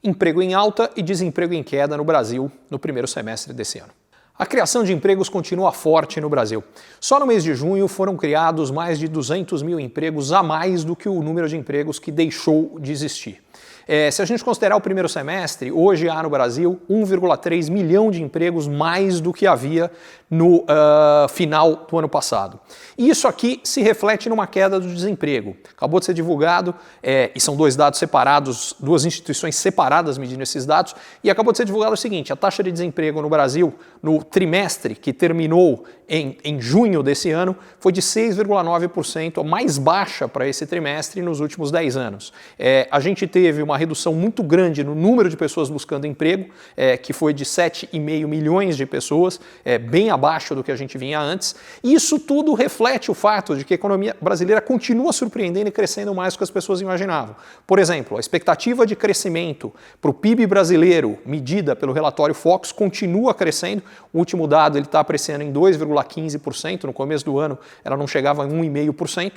emprego em alta e desemprego em queda no Brasil no primeiro semestre desse ano. A criação de empregos continua forte no Brasil. Só no mês de junho foram criados mais de 200 mil empregos a mais do que o número de empregos que deixou de existir. Se a gente considerar o primeiro semestre, hoje há no Brasil 1,3 milhão de empregos mais do que havia no final do ano passado. E isso aqui se reflete numa queda do desemprego. Acabou de ser divulgado, e são dois dados separados, duas instituições separadas medindo esses dados, e acabou de ser divulgado o seguinte: a taxa de desemprego no Brasil, no trimestre que terminou em junho desse ano, foi de 6,9%, a mais baixa para esse trimestre nos últimos 10 anos. A gente teve uma redução muito grande no número de pessoas buscando emprego, que foi de 7,5 milhões de pessoas, bem abaixo do que a gente vinha antes. E isso tudo reflete o fato de que a economia brasileira continua surpreendendo e crescendo mais do que as pessoas imaginavam. Por exemplo, a expectativa de crescimento para o PIB brasileiro, medida pelo relatório Focus, continua crescendo. O último dado está para esse ano em 2,15%, no começo do ano ela não chegava a 1,5%.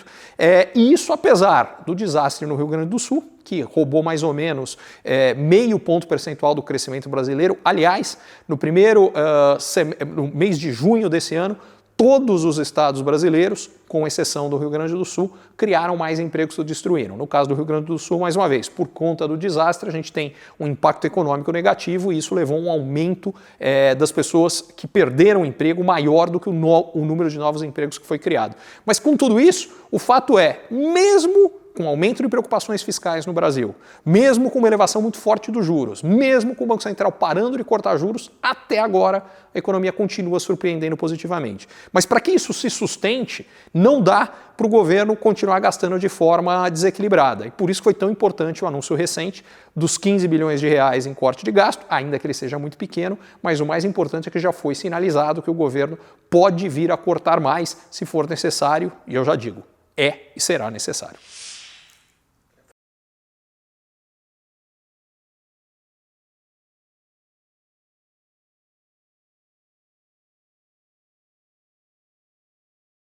E isso apesar do desastre no Rio Grande do Sul, que roubou mais ou menos meio ponto percentual do crescimento brasileiro. Aliás, no mês de junho desse ano, todos os estados brasileiros, com exceção do Rio Grande do Sul, criaram mais empregos que destruíram. No caso do Rio Grande do Sul, mais uma vez, por conta do desastre, a gente tem um impacto econômico negativo e isso levou a um aumento das pessoas que perderam o emprego maior do que o número de novos empregos que foi criado. Mas com tudo isso, o fato é, mesmo com aumento de preocupações fiscais no Brasil, mesmo com uma elevação muito forte dos juros, mesmo com o Banco Central parando de cortar juros, até agora a economia continua surpreendendo positivamente. Mas para que isso se sustente, não dá para o governo continuar gastando de forma desequilibrada. E por isso foi tão importante o anúncio recente dos 15 bilhões de reais em corte de gasto, ainda que ele seja muito pequeno, mas o mais importante é que já foi sinalizado que o governo pode vir a cortar mais se for necessário, e eu já digo, e será necessário.